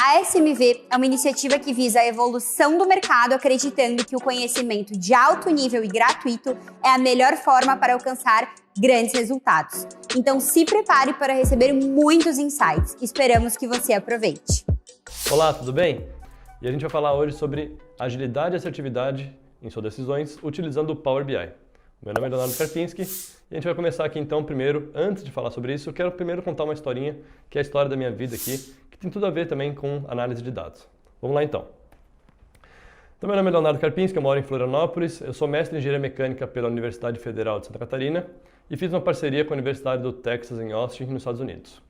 A SMV é uma iniciativa que visa a evolução do mercado, acreditando que o conhecimento de alto nível e gratuito é a melhor forma para alcançar grandes resultados. Então se prepare para receber muitos insights. Esperamos que você aproveite. Olá, tudo bem? E a gente vai falar hoje sobre agilidade e assertividade em suas decisões utilizando o Power BI. Meu nome é Leonardo Karpinski e a gente vai começar aqui então primeiro, antes de falar sobre isso, eu quero primeiro contar uma historinha, que é a história da minha vida aqui, que tem tudo a ver também com análise de dados. Vamos lá então. Então, meu nome é Leonardo Karpinski, eu moro em Florianópolis, eu sou mestre em Engenharia Mecânica pela Universidade Federal de Santa Catarina e fiz uma parceria com a Universidade do Texas em Austin, nos Estados Unidos.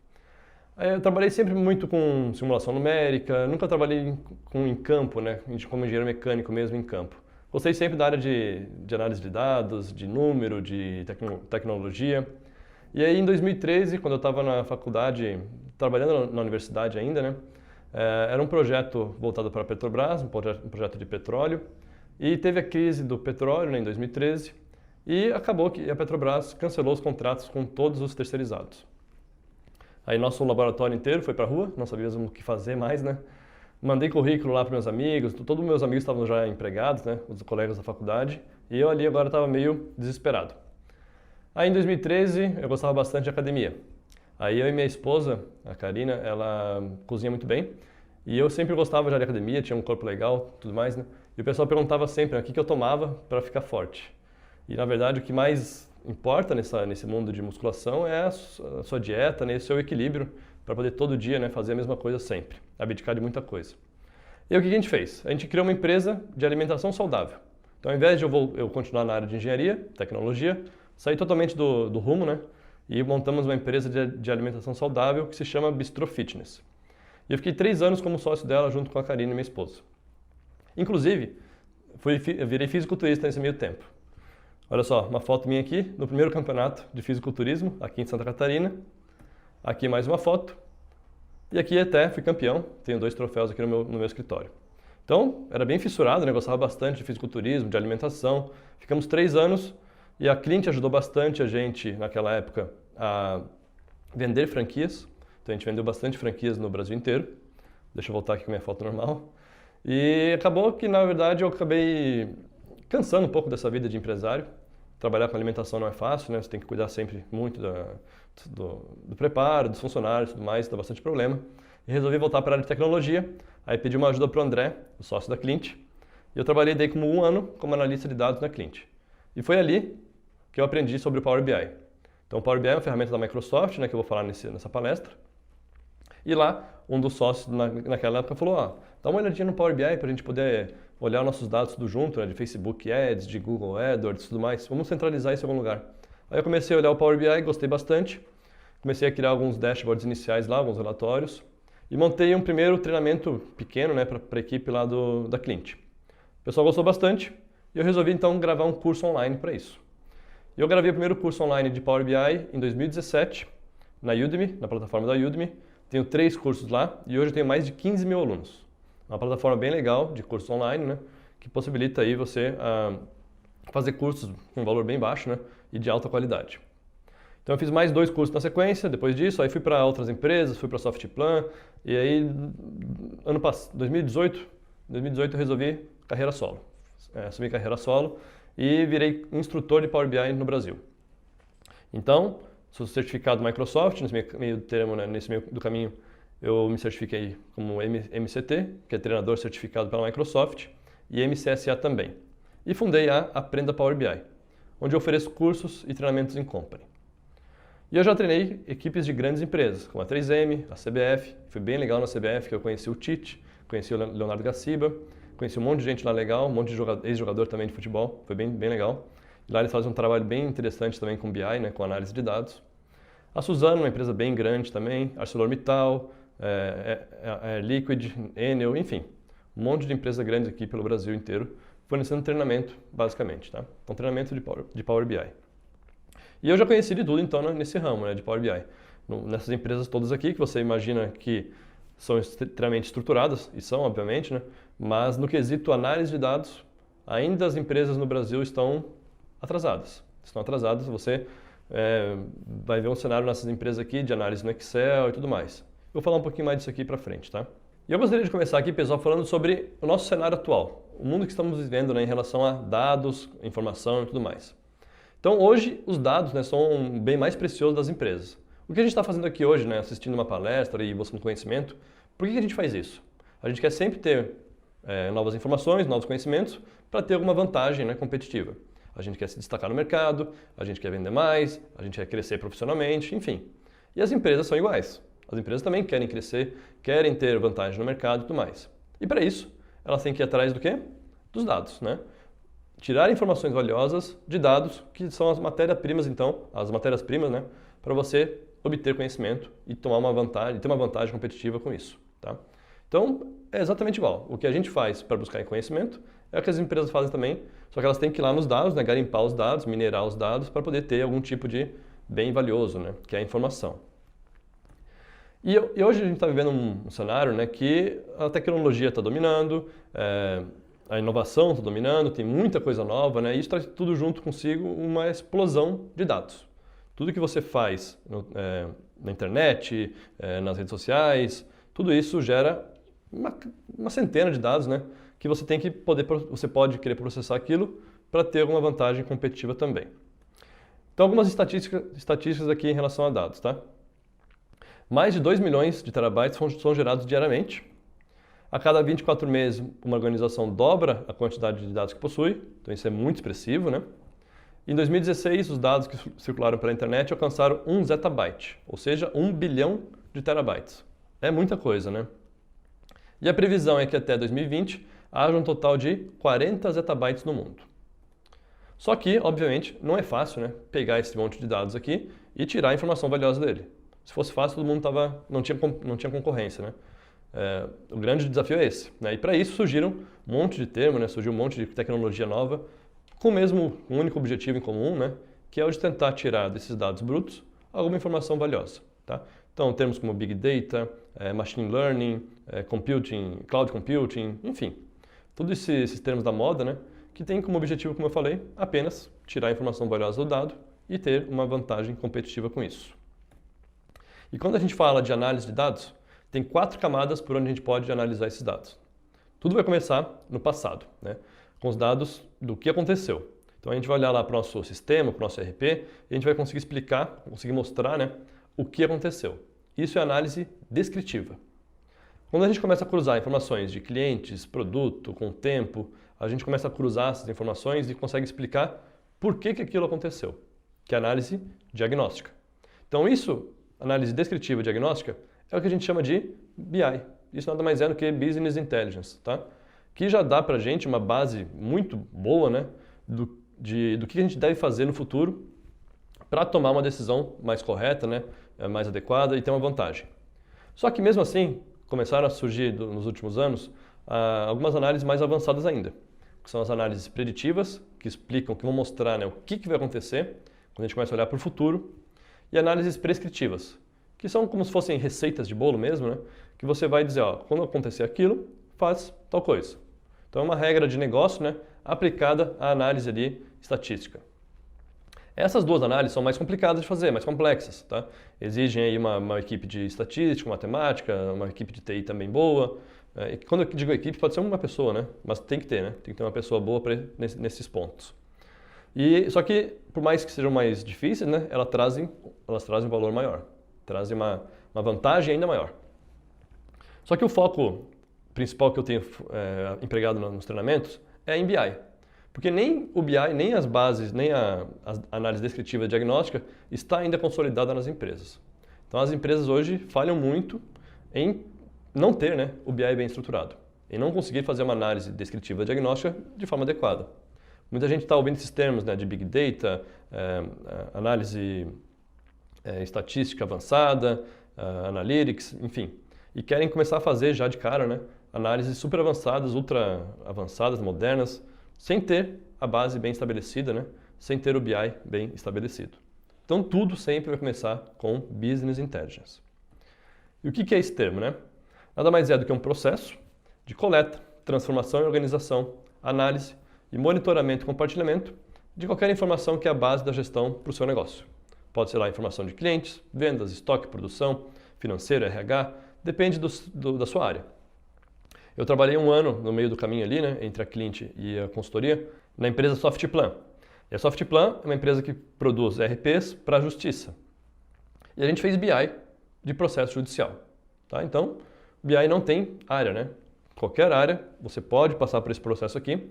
Eu trabalhei sempre muito com simulação numérica, nunca trabalhei em campo, né, como engenheiro mecânico mesmo em campo. Gostei sempre da área de análise de dados, de número, de tecnologia. E aí em 2013, quando eu estava na faculdade, trabalhando na universidade ainda, né, era um projeto voltado para a Petrobras, um projeto de petróleo, e teve a crise do petróleo, né, em 2013, e acabou que a Petrobras cancelou os contratos com todos os terceirizados. Aí nosso laboratório inteiro foi para a rua, não sabíamos o que fazer mais, né? Mandei currículo lá para meus amigos, todos os meus amigos estavam já empregados, né? Os colegas da faculdade, e eu ali agora estava meio desesperado. Aí em 2013 eu gostava bastante de academia. Aí eu e minha esposa, a Karina, ela cozinha muito bem, e eu sempre gostava já de academia, tinha um corpo legal, tudo mais, né? E o pessoal perguntava sempre, né, o que eu tomava para ficar forte. E na verdade o que mais importa nesse mundo de musculação é a sua dieta, né, o seu equilíbrio para poder todo dia, né, fazer a mesma coisa sempre, abdicar de muita coisa. E aí, o que a gente fez? A gente criou uma empresa de alimentação saudável. Então, ao invés de eu continuar na área de engenharia, tecnologia, saí totalmente do rumo, né, e montamos uma empresa de alimentação saudável que se chama Bistro Fitness. E eu fiquei 3 anos como sócio dela junto com a Karina, minha esposa. Inclusive, eu virei fisiculturista nesse meio tempo. Olha só, uma foto minha aqui no primeiro campeonato de fisiculturismo, aqui em Santa Catarina. Aqui mais uma foto. E aqui até fui campeão, tenho 2 troféus aqui no meu escritório. Então, era bem fissurado, né? Gostava bastante de fisiculturismo, de alimentação. Ficamos 3 anos e a Clint ajudou bastante a gente, naquela época, a vender franquias. Então, a gente vendeu bastante franquias no Brasil inteiro. Deixa eu voltar aqui com a minha foto normal. E acabou que, na verdade, eu acabei cansando um pouco dessa vida de empresário. Trabalhar com alimentação não é fácil, né? Você tem que cuidar sempre muito do preparo, dos funcionários e tudo mais, dá bastante problema. E resolvi voltar para a área de tecnologia, aí pedi uma ajuda para o André, o sócio da Clint, e eu trabalhei daí como 1 ano como analista de dados na Clint. E foi ali que eu aprendi sobre o Power BI. Então o Power BI é uma ferramenta da Microsoft, né, que eu vou falar nessa palestra. E lá, um dos sócios naquela época falou, dá uma olhadinha no Power BI para a gente poder olhar nossos dados tudo junto, né, de Facebook Ads, de Google AdWords e tudo mais. Vamos centralizar isso em algum lugar. Aí eu comecei a olhar o Power BI, gostei bastante. Comecei a criar alguns dashboards iniciais lá, alguns relatórios. E montei um primeiro treinamento pequeno, né, para a equipe lá da Clint. O pessoal gostou bastante e eu resolvi então gravar um curso online para isso. E eu gravei o primeiro curso online de Power BI em 2017, na Udemy, na plataforma da Udemy. Tenho 3 cursos lá e hoje eu tenho mais de 15 mil alunos. Uma plataforma bem legal de curso online, né, que possibilita aí você fazer cursos com um valor bem baixo, né, e de alta qualidade. Então eu fiz mais 2 cursos na sequência, depois disso, aí fui para outras empresas, fui para a Softplan, e aí, 2018 eu resolvi carreira solo. Assumi carreira solo e virei instrutor de Power BI no Brasil. Então, sou certificado Microsoft, nesse meio termo, né, nesse meio do caminho, eu me certifiquei como MCT, que é treinador certificado pela Microsoft, e MCSA também. E fundei a Aprenda Power BI, onde eu ofereço cursos e treinamentos em company. E eu já treinei equipes de grandes empresas, como a 3M, a CBF. Foi bem legal na CBF, que eu conheci o Tite, conheci o Leonardo Gaciba, conheci um monte de gente lá legal, um monte de ex-jogador também de futebol, foi bem legal. E lá eles fazem um trabalho bem interessante também com BI, né, com análise de dados. A Suzano, uma empresa bem grande também, ArcelorMittal, Liquid, Enel, enfim. Um monte de empresas grandes aqui pelo Brasil inteiro, fornecendo treinamento, basicamente, tá? Então, treinamento de Power BI. E eu já conheci de tudo, então, nesse ramo, né, de Power BI. Nessas empresas todas aqui, que você imagina que são extremamente estruturadas, e são, obviamente, né, mas no quesito análise de dados, ainda as empresas no Brasil estão atrasadas. Você vai ver um cenário nessas empresas aqui de análise no Excel e tudo mais. Vou falar um pouquinho mais disso aqui para frente, tá? E eu gostaria de começar aqui, pessoal, falando sobre o nosso cenário atual, o mundo que estamos vivendo, né, em relação a dados, informação e tudo mais. Então, hoje, os dados, né, são um bem mais precioso das empresas. O que a gente está fazendo aqui hoje, né, assistindo uma palestra e buscando conhecimento, por que a gente faz isso? A gente quer sempre ter novas informações, novos conhecimentos, para ter alguma vantagem, né, competitiva. A gente quer se destacar no mercado, a gente quer vender mais, a gente quer crescer profissionalmente, enfim. E as empresas são iguais. As empresas também querem crescer, querem ter vantagem no mercado e tudo mais. E para isso, elas têm que ir atrás do quê? Dos dados, né? Tirar informações valiosas de dados, que são as matérias-primas, então, as matérias-primas, né? Para você obter conhecimento e tomar uma vantagem, ter uma vantagem competitiva com isso, tá? Então, é exatamente igual. O que a gente faz para buscar conhecimento é o que as empresas fazem também, só que elas têm que ir lá nos dados, né? Garimpar os dados, minerar os dados para poder ter algum tipo de bem valioso, né? Que é a informação. E hoje a gente está vivendo um cenário, né, que a tecnologia está dominando, a inovação está dominando, tem muita coisa nova, né, e isso traz tudo junto consigo uma explosão de dados. Tudo que você faz na internet, nas redes sociais, tudo isso gera uma centena de dados, né, que você tem que você pode querer processar aquilo para ter alguma vantagem competitiva também. Então, algumas estatísticas aqui em relação a dados, tá? Mais de 2 milhões de terabytes são gerados diariamente. A cada 24 meses, uma organização dobra a quantidade de dados que possui, então isso é muito expressivo, né? Em 2016, os dados que circularam pela internet alcançaram 1 zettabyte, ou seja, 1 bilhão de terabytes. É muita coisa, né? E a previsão é que até 2020 haja um total de 40 zettabytes no mundo. Só que, obviamente, não é fácil, né, pegar esse monte de dados aqui e tirar a informação valiosa dele. Se fosse fácil, todo mundo não tinha concorrência, né? O grande desafio é esse, né? E para isso surgiram um monte de termos, né? Surgiu um monte de tecnologia nova com um único objetivo em comum, né? Que é o de tentar tirar desses dados brutos alguma informação valiosa, tá? Então, termos como Big Data, Machine Learning, Computing, Cloud Computing, enfim. Todos esses termos da moda, né? Que tem como objetivo, como eu falei, apenas tirar a informação valiosa do dado e ter uma vantagem competitiva com isso. E quando a gente fala de análise de dados, tem 4 camadas por onde a gente pode analisar esses dados. Tudo vai começar no passado, né? Com os dados do que aconteceu. Então a gente vai olhar lá para o nosso sistema, para o nosso ERP, e a gente vai conseguir explicar, conseguir mostrar, né, o que aconteceu. Isso é análise descritiva. Quando a gente começa a cruzar informações de clientes, produto, com o tempo, a gente começa a cruzar essas informações e consegue explicar por que aquilo aconteceu, que é análise diagnóstica. Então isso, análise descritiva e diagnóstica, é o que a gente chama de BI. Isso nada mais é do que Business Intelligence, tá? Que já dá pra gente uma base muito boa, né, do que a gente deve fazer no futuro para tomar uma decisão mais correta, né, mais adequada e ter uma vantagem. Só que mesmo assim, começaram a surgir nos últimos anos algumas análises mais avançadas ainda, que são as análises preditivas, que explicam, que vão mostrar, né, o que vai acontecer quando a gente começa a olhar para o futuro, e análises prescritivas, que são como se fossem receitas de bolo mesmo, né, que você vai dizer, ó, quando acontecer aquilo, faz tal coisa. Então é uma regra de negócio, né, aplicada à análise ali estatística. Essas duas análises são mais complicadas de fazer, mais complexas, tá? Exigem aí uma equipe de estatística, matemática, uma equipe de TI também boa. E quando eu digo equipe, pode ser uma pessoa, né? Mas tem que ter, né? Tem que ter uma pessoa boa nesses pontos. Só que, por mais que sejam mais difíceis, né? Elas trazem um valor maior, trazem uma vantagem ainda maior. Só que o foco principal que eu tenho empregado nos treinamentos é em BI. Porque nem o BI, nem as bases, nem a análise descritiva e diagnóstica está ainda consolidada nas empresas. Então as empresas hoje falham muito em não ter, né, o BI bem estruturado, em não conseguir fazer uma análise descritiva e diagnóstica de forma adequada. Muita gente está ouvindo esses termos, né, de Big Data, análise estatística avançada, Analytics, enfim, e querem começar a fazer já de cara, né, análises super avançadas, ultra avançadas, modernas, sem ter a base bem estabelecida, né? Sem ter o BI bem estabelecido. Então tudo sempre vai começar com Business Intelligence. E o que é esse termo, né? Nada mais é do que um processo de coleta, transformação e organização, análise e monitoramento e compartilhamento de qualquer informação que é a base da gestão para o seu negócio. Pode ser lá informação de clientes, vendas, estoque, produção, financeiro, RH, depende da sua área. Eu trabalhei 1 ano no meio do caminho ali, né, entre a cliente e a consultoria, na empresa Softplan. E a Softplan é uma empresa que produz ERPs para a justiça. E a gente fez BI de processo judicial. Tá? Então, BI não tem área, né? Qualquer área, você pode passar por esse processo aqui,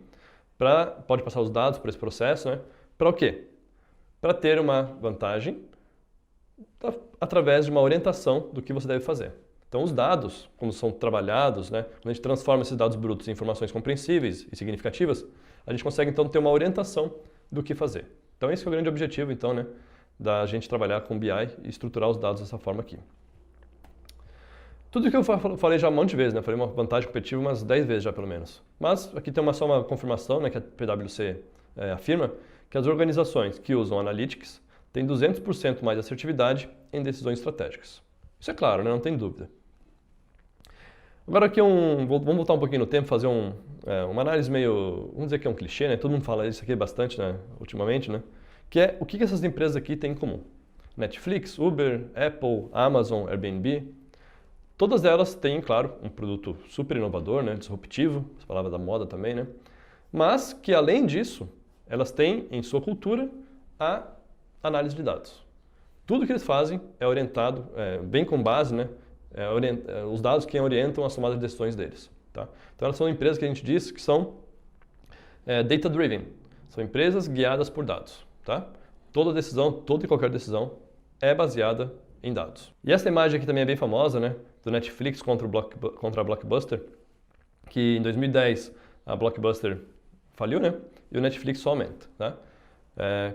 pode passar os dados por esse processo, né? Para o quê? Para ter uma vantagem através de uma orientação do que você deve fazer. Então, os dados, quando são trabalhados, né, quando a gente transforma esses dados brutos em informações compreensíveis e significativas, a gente consegue, então, ter uma orientação do que fazer. Então, esse é o grande objetivo, então, né, da gente trabalhar com BI e estruturar os dados dessa forma aqui. Tudo que eu falei já um monte de vezes, né, falei uma vantagem competitiva umas 10 vezes já, pelo menos. Mas aqui tem só uma confirmação, né, que a PwC afirma que as organizações que usam Analytics têm 200% mais assertividade em decisões estratégicas. Isso é claro, né, não tem dúvida. Agora aqui vamos voltar um pouquinho no tempo, fazer uma análise meio, vamos dizer que é um clichê, né? Todo mundo fala isso aqui bastante, né, ultimamente, né? Que é o que essas empresas aqui têm em comum. Netflix, Uber, Apple, Amazon, Airbnb, todas elas têm, claro, um produto super inovador, né, disruptivo, essa palavra da moda também, né? Mas que além disso, elas têm em sua cultura a análise de dados. Tudo que eles fazem é orientado, bem com base, né? Os dados que orientam as tomadas de decisões deles. Tá? Então elas são empresas que a gente diz que são data-driven. São empresas guiadas por dados. Tá? Toda decisão, toda e qualquer decisão é baseada em dados. E essa imagem aqui também é bem famosa, né? Do Netflix contra a Blockbuster, que em 2010 a Blockbuster faliu, né? E o Netflix só aumenta. Tá?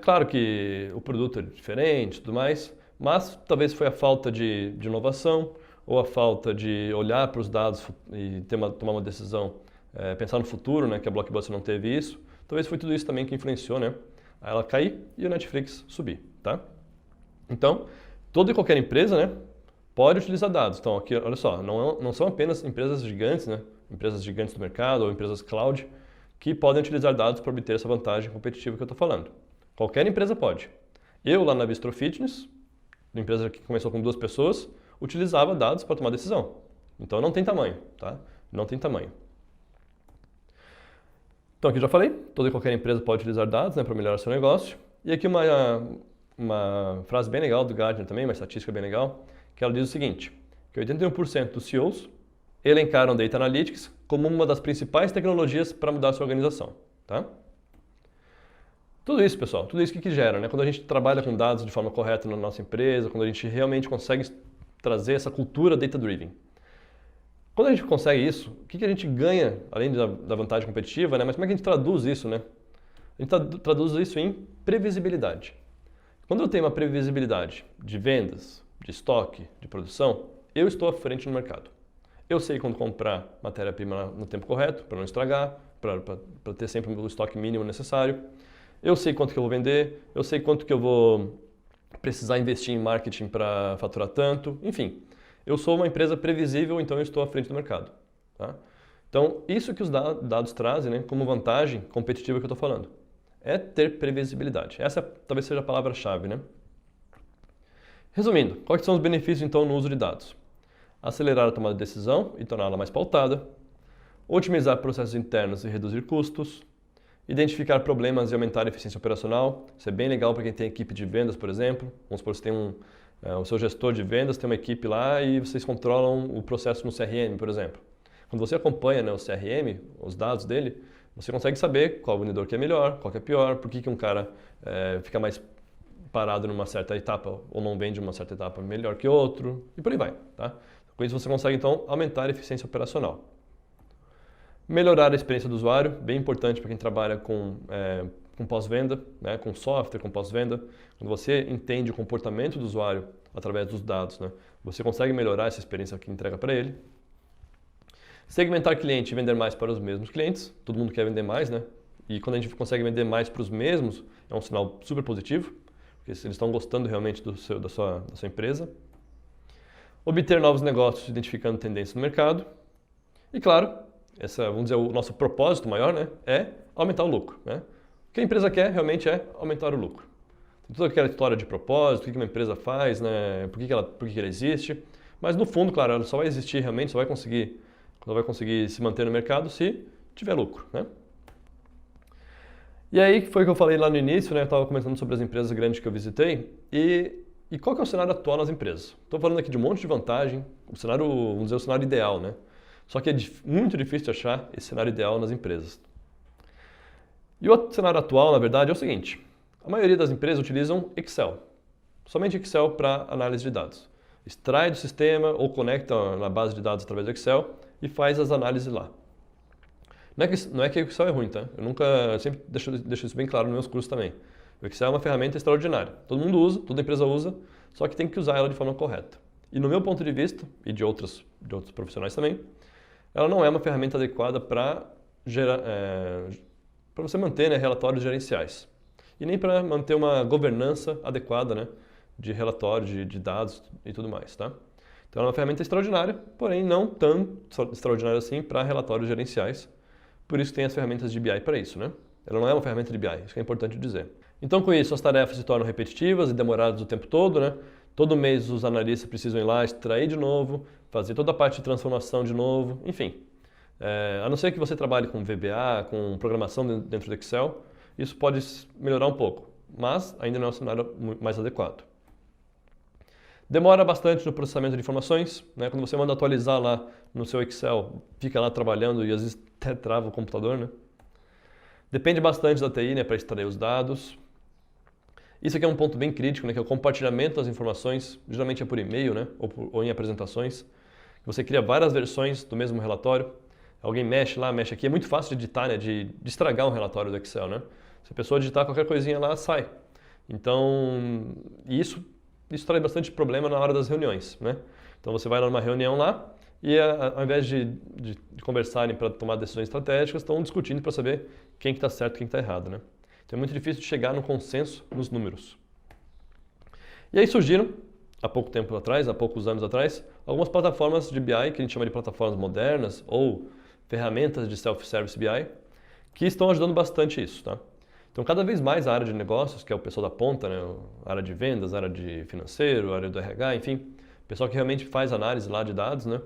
Claro que o produto é diferente e tudo mais, mas talvez foi a falta de inovação, ou a falta de olhar para os dados e tomar uma decisão, pensar no futuro, né, que a Blockbuster não teve isso. Talvez foi tudo isso também que influenciou, né, a ela cair e o Netflix subir, tá? Então, toda e qualquer empresa, né, pode utilizar dados. Então, aqui, olha só, não são apenas empresas gigantes, né, empresas gigantes do mercado ou empresas cloud que podem utilizar dados para obter essa vantagem competitiva que eu estou falando. Qualquer empresa pode. Eu, lá na Bistro Fitness, uma empresa que começou com 2 pessoas, utilizava dados para tomar decisão. Então não tem tamanho, tá? Não tem tamanho. Então aqui já falei, toda e qualquer empresa pode utilizar dados, né, para melhorar seu negócio. E aqui uma frase bem legal do Gartner também, uma estatística bem legal, que ela diz o seguinte, que 81% dos CEOs elencaram Data Analytics como uma das principais tecnologias para mudar a sua organização, tá? Tudo isso, pessoal, tudo isso que gera, né? Quando a gente trabalha com dados de forma correta na nossa empresa, quando a gente realmente consegue trazer essa cultura data-driven. Quando a gente consegue isso, o que a gente ganha, além da vantagem competitiva, né? Mas como é que a gente traduz isso, né? A gente traduz isso em previsibilidade. Quando eu tenho uma previsibilidade de vendas, de estoque, de produção, eu estou à frente no mercado. Eu sei quando comprar matéria-prima no tempo correto, para não estragar, para ter sempre o estoque mínimo necessário. Eu sei quanto que eu vou vender, eu sei quanto que eu vou precisar investir em marketing para faturar tanto, enfim. Eu sou uma empresa previsível, então eu estou à frente do mercado. Tá? Então, isso que os dados trazem, né, como vantagem competitiva que eu estou falando, é ter previsibilidade. Essa talvez seja a palavra-chave, né? Resumindo, quais são os benefícios então no uso de dados? Acelerar a tomada de decisão e torná-la mais pautada, otimizar processos internos e reduzir custos, identificar problemas e aumentar a eficiência operacional. Isso é bem legal para quem tem equipe de vendas, por exemplo. Vamos supor que você tem o seu gestor de vendas, tem uma equipe lá e vocês controlam o processo no CRM, por exemplo. Quando você acompanha, né, o CRM, os dados dele, você consegue saber qual vendedor que é melhor, qual que é pior, por que um cara fica mais parado numa certa etapa ou não vende uma certa etapa melhor que outro, e por aí vai. Tá? Com isso você consegue, então, aumentar a eficiência operacional. Melhorar a experiência do usuário, bem importante para quem trabalha com pós-venda, né, com software, com pós-venda. Quando você entende o comportamento do usuário através dos dados, né, você consegue melhorar essa experiência que entrega para ele. Segmentar cliente e vender mais para os mesmos clientes. Todo mundo quer vender mais, né? E quando a gente consegue vender mais para os mesmos, é um sinal super positivo, porque eles estão gostando realmente da sua empresa. Obter novos negócios identificando tendências no mercado. E claro, vamos dizer, o nosso propósito maior, né, é aumentar o lucro. Né? O que a empresa quer realmente é aumentar o lucro. Tem toda aquela história de propósito, o que uma empresa faz, né, por que ela existe. Mas no fundo, claro, ela só vai existir realmente, só vai conseguir Ela vai conseguir se manter no mercado se tiver lucro, né? E aí foi o que eu falei lá no início, né? Eu estava comentando sobre as empresas grandes que eu visitei e qual que é o cenário atual nas empresas? Estou falando aqui de um monte de vantagem, o cenário, vamos dizer, o cenário ideal, né? Só que é muito difícil de achar esse cenário ideal nas empresas. E o cenário atual, na verdade, é o seguinte: a maioria das empresas utilizam Excel, somente Excel para análise de dados. Extrai do sistema ou conecta na base de dados através do Excel e faz as análises lá. Não é que o Excel é ruim, tá? Eu sempre deixo isso bem claro nos meus cursos também. O Excel é uma ferramenta extraordinária. Todo mundo usa, toda empresa usa, só que tem que usar ela de forma correta. E no meu ponto de vista, e de outros profissionais também, ela não é uma ferramenta adequada para você manter, né, relatórios gerenciais. E nem para manter uma governança adequada, né, de relatórios, de dados e tudo mais, tá? Então ela é uma ferramenta extraordinária, porém não tão extraordinária assim para relatórios gerenciais. Por isso tem as ferramentas de BI para isso, né? Ela não é uma ferramenta de BI, isso que é importante dizer. Então com isso as tarefas se tornam repetitivas e demoradas o tempo todo, né? Todo mês os analistas precisam ir lá, extrair de novo, fazer toda a parte de transformação de novo, enfim. A não ser que você trabalhe com VBA, com programação dentro do Excel, isso pode melhorar um pouco, mas ainda não é um cenário mais adequado. Demora bastante no processamento de informações, né? Quando você manda atualizar lá no seu Excel, fica lá trabalhando e às vezes até trava o computador, né? Depende bastante da TI, né, para extrair os dados. Isso aqui é um ponto bem crítico, né, que é o compartilhamento das informações, geralmente é por e-mail, né, ou em apresentações. Você cria várias versões do mesmo relatório, alguém mexe lá, mexe aqui, é muito fácil de editar, né, de estragar um relatório do Excel, né? Se a pessoa digitar qualquer coisinha lá, sai. Então, isso traz bastante problema na hora das reuniões, né? Então você vai numa reunião lá e ao invés de conversarem para tomar decisões estratégicas, estão discutindo para saber quem que está certo e quem está errado, né? Então é muito difícil de chegar num consenso nos números. E aí surgiram, há poucos anos atrás, algumas plataformas de BI que a gente chama de plataformas modernas ou ferramentas de self-service BI que estão ajudando bastante isso, tá? Então, cada vez mais a área de negócios, que é o pessoal da ponta, né? A área de vendas, a área de financeiro, a área do RH, enfim, o pessoal que realmente faz análise lá de dados, né?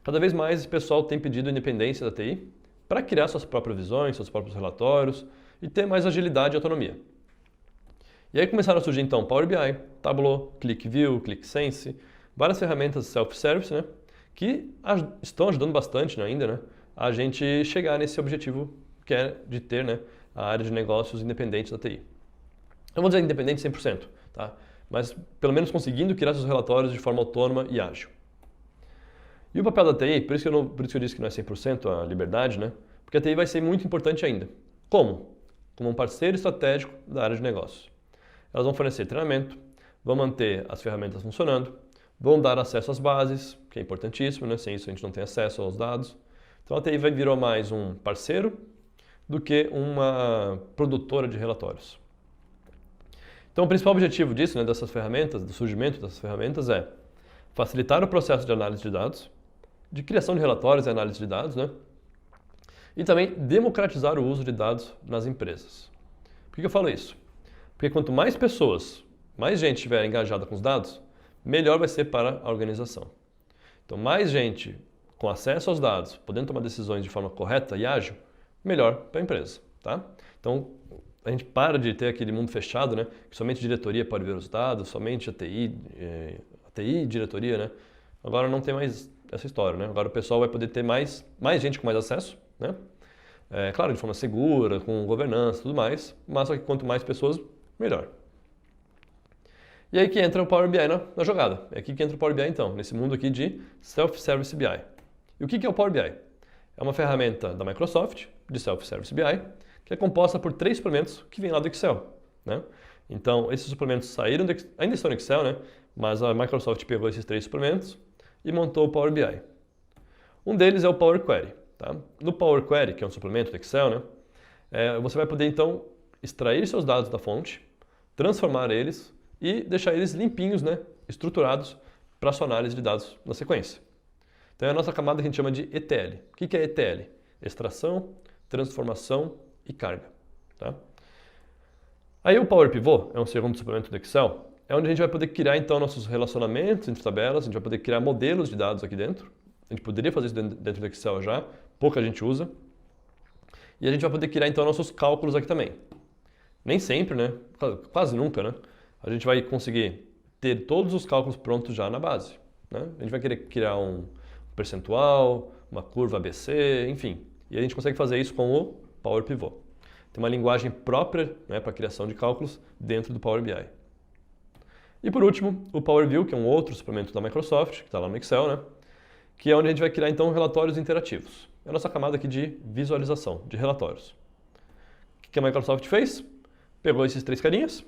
Cada vez mais esse pessoal tem pedido independência da TI para criar suas próprias visões, seus próprios relatórios e ter mais agilidade e autonomia. E aí começaram a surgir então Power BI, Tableau, ClickView, ClickSense, várias ferramentas self-service, né? Que estão ajudando bastante, né, ainda, né? A gente chegar nesse objetivo que é de ter, né, a área de negócios independente da TI. Eu vou dizer independente 100%, tá? Mas pelo menos conseguindo criar seus relatórios de forma autônoma e ágil. E o papel da TI, por isso que eu disse que não é 100% a liberdade, né? Porque a TI vai ser muito importante ainda. Como? Como um parceiro estratégico da área de negócios. Elas vão fornecer treinamento, vão manter as ferramentas funcionando, vão dar acesso às bases, que é importantíssimo, né? Sem isso a gente não tem acesso aos dados. Então a TI vai virar mais um parceiro do que uma produtora de relatórios. Então o principal objetivo disso, né, dessas ferramentas, do surgimento dessas ferramentas é facilitar o processo de análise de dados, de criação de relatórios e análise de dados, né? E também democratizar o uso de dados nas empresas. Por que eu falo isso? Porque quanto mais pessoas, mais gente estiver engajada com os dados, melhor vai ser para a organização. Então mais gente com acesso aos dados, podendo tomar decisões de forma correta e ágil, melhor para a empresa, tá? Então, a gente para de ter aquele mundo fechado, né? Que somente a diretoria pode ver os dados, somente a TI e diretoria, né? Agora não tem mais essa história, né? Agora o pessoal vai poder ter mais gente com mais acesso, né? Claro, de forma segura, com governança e tudo mais, mas só que quanto mais pessoas, melhor. E aí que entra o Power BI na jogada. É aqui que entra o Power BI então, nesse mundo aqui de Self-Service BI. E o que é o Power BI? É uma ferramenta da Microsoft, de Self-Service BI, que é composta por 3 suplementos que vêm lá do Excel, né? Então, esses suplementos ainda estão no Excel, né? Mas a Microsoft pegou esses 3 suplementos e montou o Power BI. Um deles é o Power Query, tá? No Power Query, que é um suplemento do Excel, né? Você vai poder, então, extrair seus dados da fonte, transformar eles e deixar eles limpinhos, né? Estruturados para sua análise de dados na sequência. Então, é a nossa camada que a gente chama de ETL. O que é ETL? Extração, transformação e carga, tá? Aí o Power Pivot é um segundo suplemento do Excel, é onde a gente vai poder criar então nossos relacionamentos entre tabelas, a gente vai poder criar modelos de dados aqui dentro A gente poderia fazer isso dentro do Excel já, pouca gente usa. E a gente vai poder criar então nossos cálculos aqui também. Nem sempre, né? Quase nunca, né? A gente vai conseguir ter todos os cálculos prontos já na base, né? A gente vai querer criar um percentual, uma curva ABC, enfim. E a gente consegue fazer isso com o Power Pivot. Tem uma linguagem própria, né, para a criação de cálculos dentro do Power BI. E por último, o Power View, que é um outro suplemento da Microsoft, que está lá no Excel, né? Que é onde a gente vai criar então relatórios interativos. É a nossa camada aqui de visualização, de relatórios. O que a Microsoft fez? Pegou esses 3 carinhas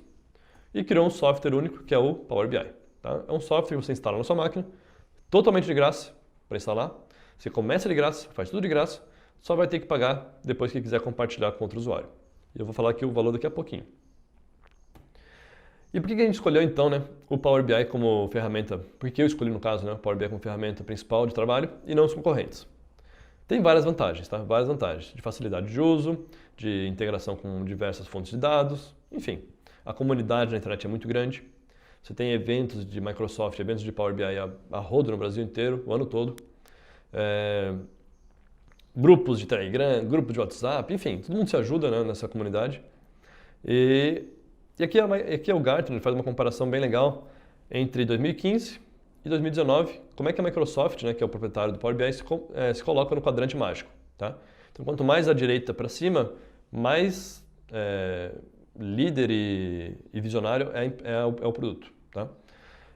e criou um software único, que é o Power BI. Tá? É um software que você instala na sua máquina, totalmente de graça para instalar. Você começa de graça, faz tudo de graça, só vai ter que pagar depois que quiser compartilhar com outro usuário. E eu vou falar aqui o valor daqui a pouquinho. E por que a gente escolheu então, né, o Power BI como ferramenta? Por que eu escolhi no caso, né, o Power BI como ferramenta principal de trabalho e não os concorrentes? Tem várias vantagens, tá? Várias vantagens de facilidade de uso, de integração com diversas fontes de dados, enfim. A comunidade na internet é muito grande. Você tem eventos de Microsoft, eventos de Power BI a rodo no Brasil inteiro, o ano todo. Grupos de Telegram, grupos de WhatsApp, enfim, todo mundo se ajuda, né, nessa comunidade. E aqui é o Gartner, faz uma comparação bem legal entre 2015 e 2019, como é que a Microsoft, né, que é o proprietário do Power BI, se coloca no quadrante mágico. Tá? Então, quanto mais à direita para cima, mais líder e visionário é o produto. Tá?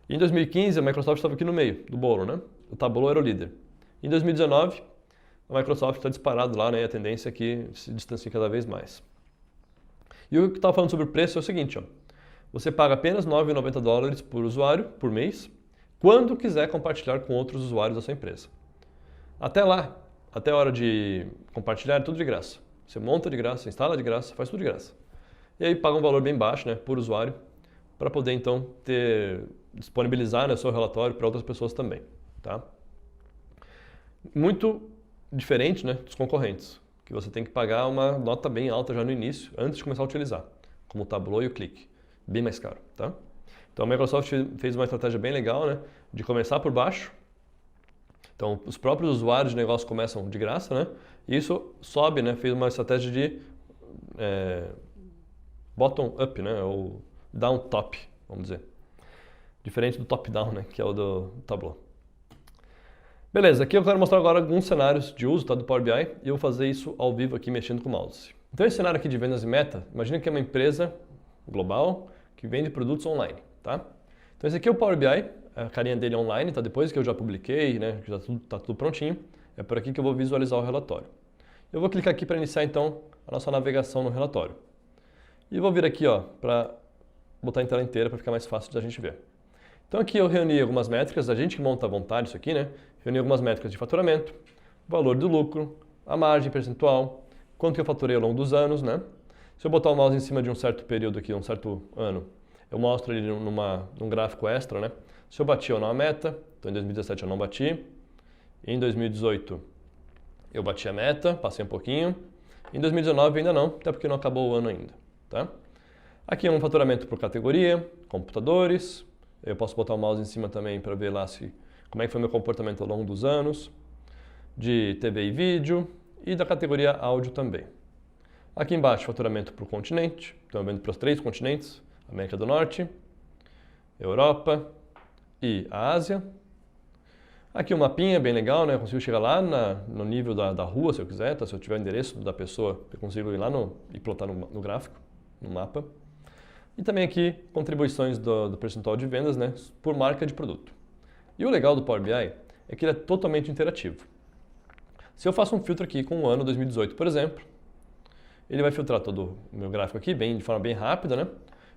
E em 2015, a Microsoft estava aqui no meio do bolo, né? O Tableau era o líder. Em 2019, a Microsoft está disparado lá, né? E a tendência é que se distancie cada vez mais. E o que estava falando sobre o preço é o seguinte, ó. Você paga apenas $9,90 por usuário, por mês, quando quiser compartilhar com outros usuários da sua empresa. Até lá, até a hora de compartilhar, é tudo de graça. Você monta de graça, instala de graça, faz tudo de graça. E aí paga um valor bem baixo, né, por usuário, para poder então disponibilizar, né, o seu relatório para outras pessoas também. Tá? Muito diferente, né, dos concorrentes, que você tem que pagar uma nota bem alta já no início, antes de começar a utilizar, como o Tableau e o Qlik, bem mais caro. Tá? Então a Microsoft fez uma estratégia bem legal, né, de começar por baixo. Então os próprios usuários de negócio começam de graça, né, e isso sobe, né, fez uma estratégia de bottom-up, né, ou down-top, vamos dizer. Diferente do top-down, né, que é o do Tableau. Beleza, aqui eu quero mostrar agora alguns cenários de uso, tá, do Power BI e eu vou fazer isso ao vivo aqui mexendo com o mouse. Então esse cenário aqui de vendas e meta, imagina que é uma empresa global que vende produtos online, tá? Então esse aqui é o Power BI, a carinha dele é online, tá? Depois que eu já publiquei, né, que já tá tudo prontinho, é por aqui que eu vou visualizar o relatório. Eu vou clicar aqui para iniciar então a nossa navegação no relatório. E vou vir aqui, ó, para botar em tela inteira para ficar mais fácil de a gente ver. Então aqui eu reuni algumas métricas, a gente que monta à vontade isso aqui, né? Reuni algumas métricas de faturamento, valor do lucro, a margem percentual, quanto que eu faturei ao longo dos anos, né? Se eu botar o mouse em cima de um certo período aqui, um certo ano, eu mostro ele num gráfico extra, né? Se eu bati ou não a meta, então em 2017 eu não bati, em 2018 eu bati a meta, passei um pouquinho, em 2019 ainda não, até porque não acabou o ano ainda, tá? Aqui é um faturamento por categoria, computadores, eu posso botar o mouse em cima também para ver lá como é que foi meu comportamento ao longo dos anos, de TV e vídeo e da categoria áudio também. Aqui embaixo, faturamento por continente, então eu vendo para os 3 continentes, América do Norte, Europa e a Ásia. Aqui um mapinha bem legal, né? Eu consigo chegar lá no nível da rua, se eu quiser, tá? Se eu tiver o endereço da pessoa, eu consigo ir lá e plotar no gráfico, no mapa. E também aqui contribuições do percentual de vendas, né, por marca de produto. E o legal do Power BI é que ele é totalmente interativo. Se eu faço um filtro aqui com o ano 2018, por exemplo, ele vai filtrar todo o meu gráfico aqui de forma bem rápida, né?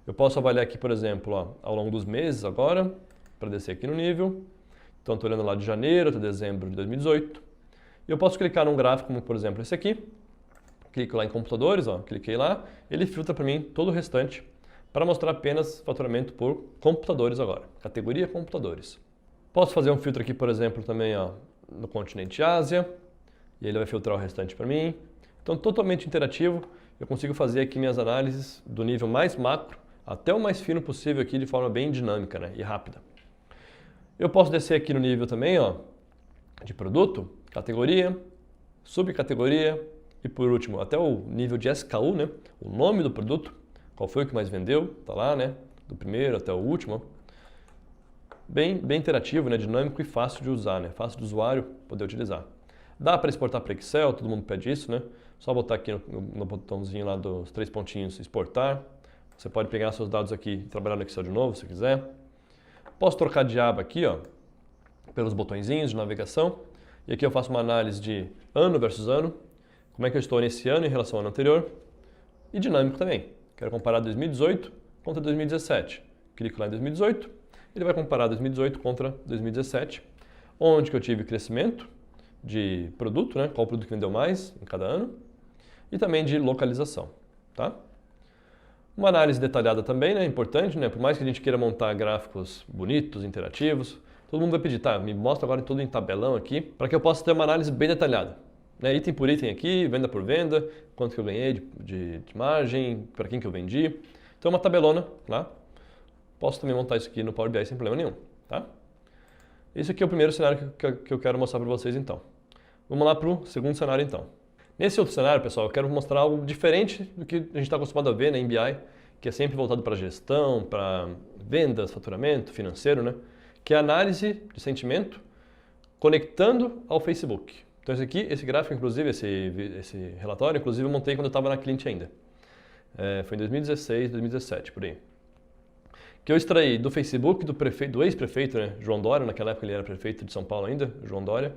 Eu posso avaliar aqui, por exemplo, ó, ao longo dos meses agora, para descer aqui no nível. Então estou olhando lá de janeiro até dezembro de 2018. E eu posso clicar num gráfico como, por exemplo, esse aqui. Clico lá em computadores, ó, cliquei lá, ele filtra para mim todo o restante para mostrar apenas faturamento por computadores agora, categoria computadores. Posso fazer um filtro aqui, por exemplo, também ó, no continente Ásia, e ele vai filtrar o restante para mim. Então, totalmente interativo, eu consigo fazer aqui minhas análises do nível mais macro até o mais fino possível aqui de forma bem dinâmica, né, e rápida. Eu posso descer aqui no nível também, ó, de produto, categoria, subcategoria e por último até o nível de SKU, né? O nome do produto, qual foi o que mais vendeu, tá lá, né? Do primeiro até o último. Bem interativo, né? Dinâmico e fácil de usar, né? Fácil do usuário poder utilizar. Dá para exportar para Excel, todo mundo pede isso, né? Só botar aqui no botãozinho lá dos 3 pontinhos, exportar. Você pode pegar seus dados aqui e trabalhar no Excel de novo, se quiser. Posso trocar de aba aqui, ó, pelos botõezinhos de navegação. E aqui eu faço uma análise de ano versus ano. Como é que eu estou nesse ano em relação ao ano anterior. E dinâmico também. Quero comparar 2018 contra 2017. Clico lá em 2018. Ele vai comparar 2018 contra 2017. Onde que eu tive crescimento de produto, né? Qual produto que vendeu mais em cada ano. E também de localização, tá? Uma análise detalhada também, né? Importante, né? Por mais que a gente queira montar gráficos bonitos, interativos, todo mundo vai pedir, tá? Me mostra agora tudo em tabelão aqui, para que eu possa ter uma análise bem detalhada. Né? Item por item aqui, venda por venda, quanto que eu ganhei de margem, para quem que eu vendi. Então uma tabelona lá. Posso também montar isso aqui no Power BI sem problema nenhum, tá? Esse aqui é o primeiro cenário que eu quero mostrar para vocês então. Vamos lá para o segundo cenário então. Nesse outro cenário, pessoal, eu quero mostrar algo diferente do que a gente está acostumado a ver na BI, que é sempre voltado para gestão, para vendas, faturamento, financeiro, né? Que é a análise de sentimento conectando ao Facebook. Então esse gráfico, inclusive, esse relatório, inclusive eu montei quando eu estava na Clint ainda. Foi em 2016, 2017, por aí. Que eu extraí do Facebook do ex-prefeito, né, João Dória, naquela época ele era prefeito de São Paulo ainda, João Dória.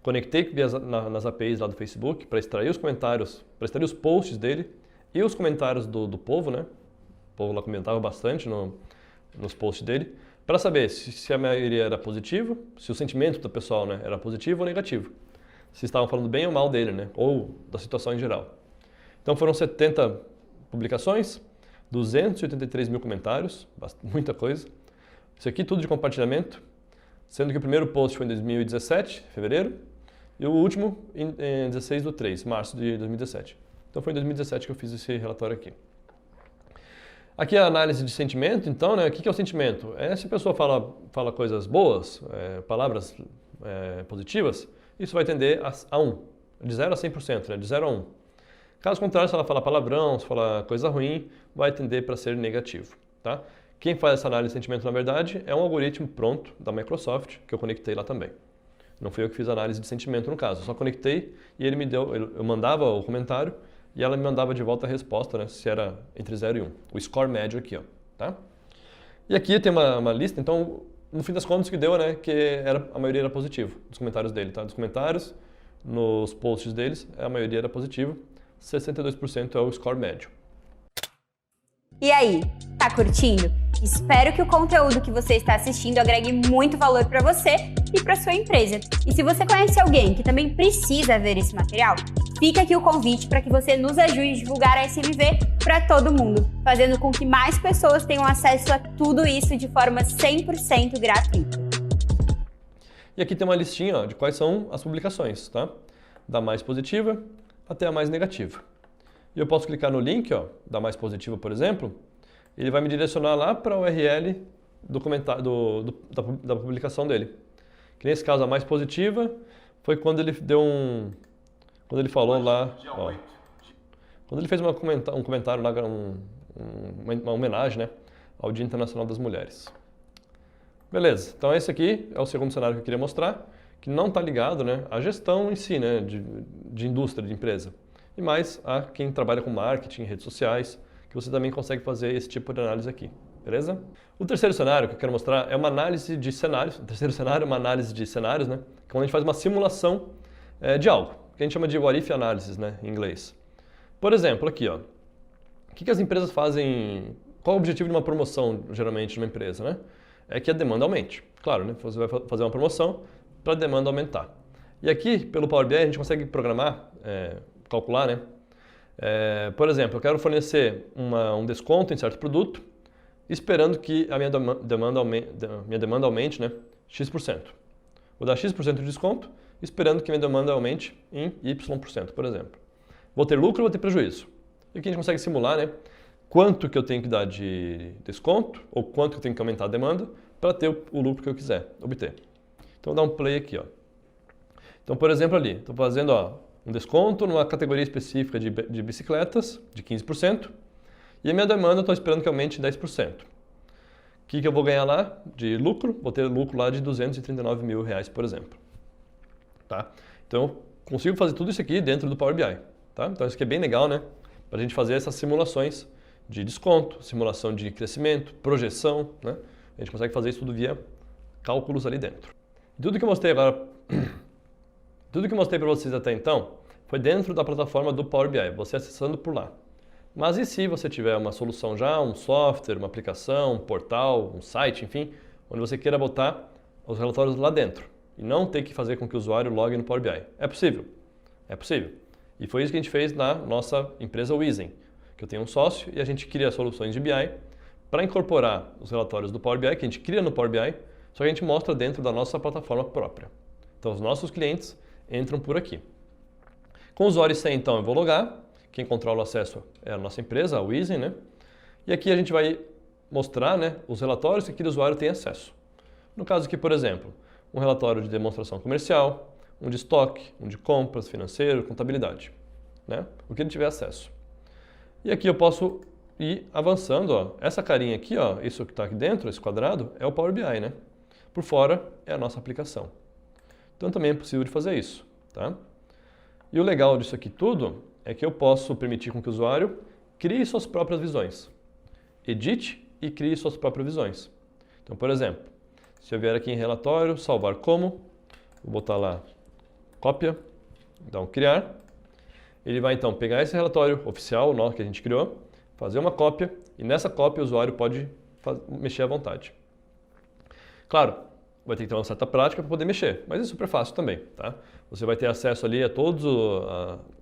Conectei nas APIs lá do Facebook para extrair os comentários, para extrair os posts dele e os comentários do povo, né? O povo lá comentava bastante nos posts dele, para saber se a maioria era positivo, se o sentimento do pessoal, né, era positivo ou negativo. Se estavam falando bem ou mal dele, né? Ou da situação em geral. Então foram 70 publicações, 283 mil comentários, muita coisa. Isso aqui tudo de compartilhamento, sendo que o primeiro post foi em 2017, fevereiro, e o último em 16/3, março de 2017. Então foi em 2017 que eu fiz esse relatório aqui. Aqui é a análise de sentimento, então, né? O que é o sentimento? Se a pessoa fala coisas boas, palavras positivas, isso vai tender a 1, de 0 a 100%, né? De 0 a 1. Caso contrário, se ela falar palavrão, se falar coisa ruim, vai tender para ser negativo, tá? Quem faz essa análise de sentimento, na verdade, é um algoritmo pronto da Microsoft, que eu conectei lá também. Não fui eu que fiz a análise de sentimento no caso, eu só conectei e ele me deu, eu mandava o comentário e ela me mandava de volta a resposta, né, se era entre 0 e 1. O score médio aqui, ó, tá? E aqui tem uma lista, então, no fim das contas, o que deu, né, que a maioria era positivo, dos comentários dele, tá? Dos comentários, nos posts deles, a maioria era positivo, 62% é o score médio. E aí, tá curtindo? Espero que o conteúdo que você está assistindo agregue muito valor para você e para sua empresa. E se você conhece alguém que também precisa ver esse material, fica aqui o convite para que você nos ajude a divulgar a SMV para todo mundo, fazendo com que mais pessoas tenham acesso a tudo isso de forma 100% gratuita. E aqui tem uma listinha, ó, de quais são as publicações, tá? Da mais positiva até a mais negativa. E eu posso clicar no link, ó, da mais positiva, por exemplo, ele vai me direcionar lá para o URL do comentário, da publicação dele. Que nesse caso a mais positiva foi quando ele deu quando ele falou lá, ó, quando ele fez um comentário lá, uma homenagem, né, ao Dia Internacional das Mulheres. Beleza, então esse aqui é o segundo cenário que eu queria mostrar, que não está ligado, né, à gestão em si, né, de indústria, de empresa, e mais a quem trabalha com marketing, redes sociais, que você também consegue fazer esse tipo de análise aqui, beleza? O terceiro cenário que eu quero mostrar é uma análise de cenários. O terceiro cenário é uma análise de cenários, né? Que é quando a gente faz uma simulação de algo, que a gente chama de what if analysis, né, em inglês. Por exemplo, aqui, ó, o que as empresas fazem? Qual é o objetivo de uma promoção, geralmente, numa empresa, né? É que a demanda aumente. Claro, né? Você vai fazer uma promoção para a demanda aumentar. E aqui, pelo Power BI, a gente consegue programar, calcular, né? Por exemplo, eu quero fornecer um desconto em certo produto, esperando que a minha demanda aumente, né, X%. Vou dar X% de desconto, esperando que a minha demanda aumente em Y%, por exemplo. Vou ter lucro ou vou ter prejuízo? E aqui a gente consegue simular, né, quanto que eu tenho que dar de desconto ou quanto que eu tenho que aumentar a demanda para ter o lucro que eu quiser obter. Então, vou dar um play aqui, ó. Então, por exemplo, ali, estou fazendo um desconto numa categoria específica de bicicletas de 15% e a minha demanda estou esperando que aumente 10%. O que eu vou ganhar lá de lucro? Vou ter lucro lá de R$239 mil, por exemplo. Tá? Então, eu consigo fazer tudo isso aqui dentro do Power BI. Tá? Então, isso aqui é bem legal, né? Para a gente fazer essas simulações de desconto, simulação de crescimento, projeção, né? A gente consegue fazer isso tudo via cálculos ali dentro. Tudo que eu mostrei agora, tudo que eu mostrei para vocês até então, foi dentro da plataforma do Power BI, você acessando por lá. Mas e se você tiver uma solução já, um software, uma aplicação, um portal, um site, enfim, onde você queira botar os relatórios lá dentro e não ter que fazer com que o usuário logue no Power BI? É possível. É possível. E foi isso que a gente fez na nossa empresa Wizen, que eu tenho um sócio e a gente cria soluções de BI para incorporar os relatórios do Power BI, que a gente cria no Power BI, só que a gente mostra dentro da nossa plataforma própria. Então, os nossos clientes entram por aqui. Com o usuário sem, então, eu vou logar. Quem controla o acesso é a nossa empresa, a Wizen, né? E aqui a gente vai mostrar, né, os relatórios que aquele usuário tem acesso. No caso aqui, por exemplo, um relatório de demonstração comercial, um de estoque, um de compras, financeiro, contabilidade, né? O que ele tiver acesso. E aqui eu posso ir avançando, ó. Essa carinha aqui, ó, isso que está aqui dentro, esse quadrado, é o Power BI, né? Por fora é a nossa aplicação. Então também é possível de fazer isso, tá? E o legal disso aqui tudo é que eu posso permitir com que o usuário crie suas próprias visões. Edite e crie suas próprias visões. Então, por exemplo, se eu vier aqui em relatório, salvar como, vou botar lá cópia, dar um criar. Ele vai então pegar esse relatório oficial, o que a gente criou, fazer uma cópia e nessa cópia o usuário pode mexer à vontade. Claro, vai ter que ter uma certa prática para poder mexer, mas é super fácil também, tá? Você vai ter acesso ali a todas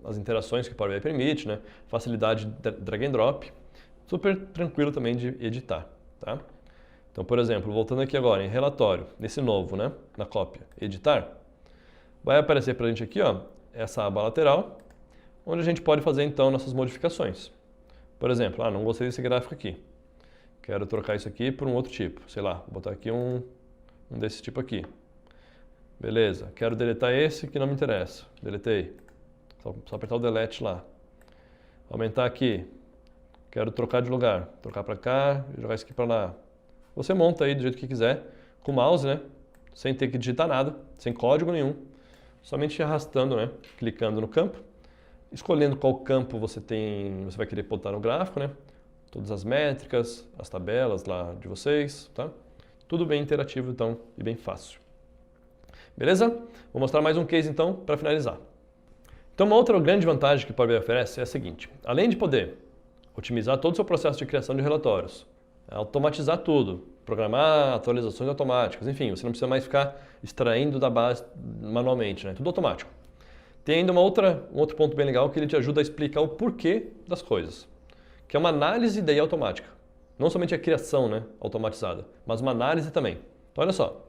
as interações que o Power BI permite, né? Facilidade de drag and drop, super tranquilo também de editar, tá? Então, por exemplo, voltando aqui agora em relatório, nesse novo, né? Na cópia, editar, vai aparecer para a gente aqui, ó, essa aba lateral, onde a gente pode fazer então nossas modificações. Por exemplo, não gostei desse gráfico aqui, quero trocar isso aqui por um outro tipo, sei lá, vou botar aqui um desse tipo aqui. Beleza, quero deletar esse que não me interessa. Deletei. Só apertar o delete lá. Aumentar aqui. Quero trocar de lugar. Trocar para cá e jogar isso aqui para lá. Você monta aí do jeito que quiser, com o mouse, né? Sem ter que digitar nada, sem código nenhum. Somente arrastando, né? Clicando no campo. Escolhendo qual campo você vai querer botar no gráfico, né? Todas as métricas, as tabelas lá de vocês, tá? Tudo bem interativo, então, e bem fácil. Beleza? Vou mostrar mais um case, então, para finalizar. Então, uma outra grande vantagem que o Power BI oferece é a seguinte. Além de poder otimizar todo o seu processo de criação de relatórios, automatizar tudo, programar atualizações automáticas, enfim, você não precisa mais ficar extraindo da base manualmente, né? Tudo automático. Tem ainda um outro ponto bem legal que ele te ajuda a explicar o porquê das coisas, que é uma análise daí automática. Não somente a criação, né, automatizada, mas uma análise também. Então, olha só.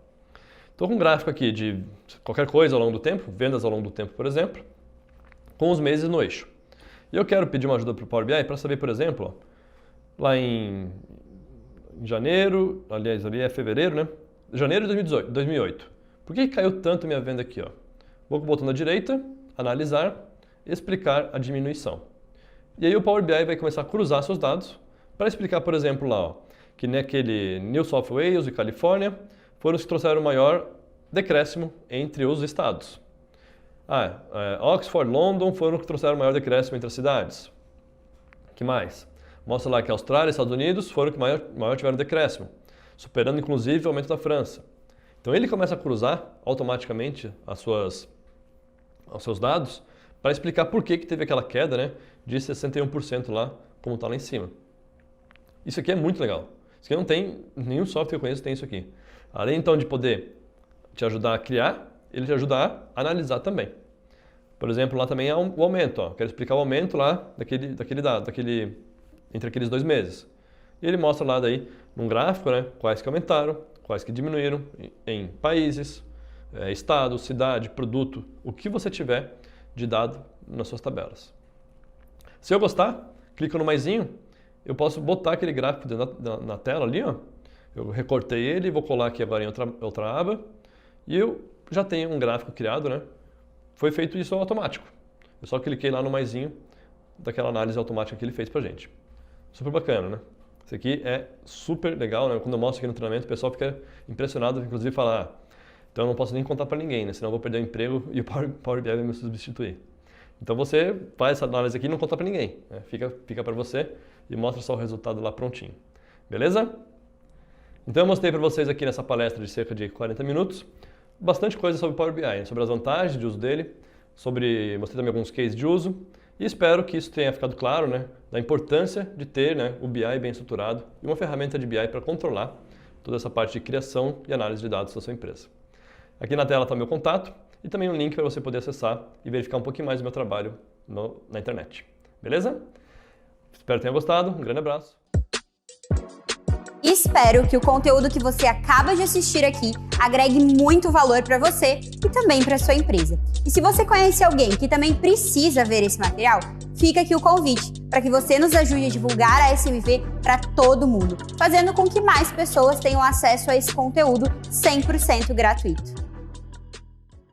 Estou com um gráfico aqui de qualquer coisa ao longo do tempo, vendas ao longo do tempo, por exemplo, com os meses no eixo. E eu quero pedir uma ajuda para o Power BI para saber, por exemplo, lá em janeiro, aliás, ali é fevereiro, né? Janeiro de 2008. Por que caiu tanto minha venda aqui, ó? Vou com o botão da direita, analisar, explicar a diminuição. E aí o Power BI vai começar a cruzar seus dados para explicar, por exemplo, lá, ó, que naquele New South Wales e Califórnia foram os que trouxeram o maior decréscimo entre os estados. Oxford, London foram os que trouxeram o maior decréscimo entre as cidades. Que mais? Mostra lá que Austrália e Estados Unidos foram os que maior tiveram decréscimo, superando inclusive o aumento da França. Então ele começa a cruzar automaticamente os seus dados para explicar por que teve aquela queda, né, de 61% lá, como está lá em cima. Isso aqui é muito legal. Isso aqui não tem, nenhum software que eu conheço tem isso aqui. Além então de poder te ajudar a criar, ele te ajuda a analisar também. Por exemplo, lá também há o aumento. Ó. Quero explicar o aumento lá daquele dado, entre aqueles 2 meses. E ele mostra lá daí, num gráfico, né, quais que aumentaram, quais que diminuíram em países, estado, cidade, produto, o que você tiver de dado nas suas tabelas. Se eu gostar, clico no maisinho, eu posso botar aquele gráfico na tela ali, ó. Eu recortei ele, vou colar aqui agora em outra aba e eu já tenho um gráfico criado, né, foi feito isso automático. Eu só cliquei lá no maisinho daquela análise automática que ele fez pra gente. Super bacana, né? Isso aqui é super legal, né? Quando eu mostro aqui no treinamento, o pessoal fica impressionado, inclusive fala, então eu não posso nem contar para ninguém, né? Senão eu vou perder o emprego e o Power BI vai me substituir. Então você faz essa análise aqui e não conta para ninguém, né? Fica para você e mostra só o resultado lá prontinho. Beleza? Então eu mostrei para vocês aqui nessa palestra de cerca de 40 minutos bastante coisa sobre o Power BI, sobre as vantagens de uso dele, mostrei também alguns cases de uso e espero que isso tenha ficado claro, né, da importância de ter, né, o BI bem estruturado e uma ferramenta de BI para controlar toda essa parte de criação e análise de dados da sua empresa. Aqui na tela está o meu contato e também um link para você poder acessar e verificar um pouquinho mais do meu trabalho na internet. Beleza? Espero que tenha gostado. Um grande abraço. Espero que o conteúdo que você acaba de assistir aqui agregue muito valor para você e também para sua empresa. E se você conhece alguém que também precisa ver esse material, fica aqui o convite para que você nos ajude a divulgar a SMV para todo mundo, fazendo com que mais pessoas tenham acesso a esse conteúdo 100% gratuito.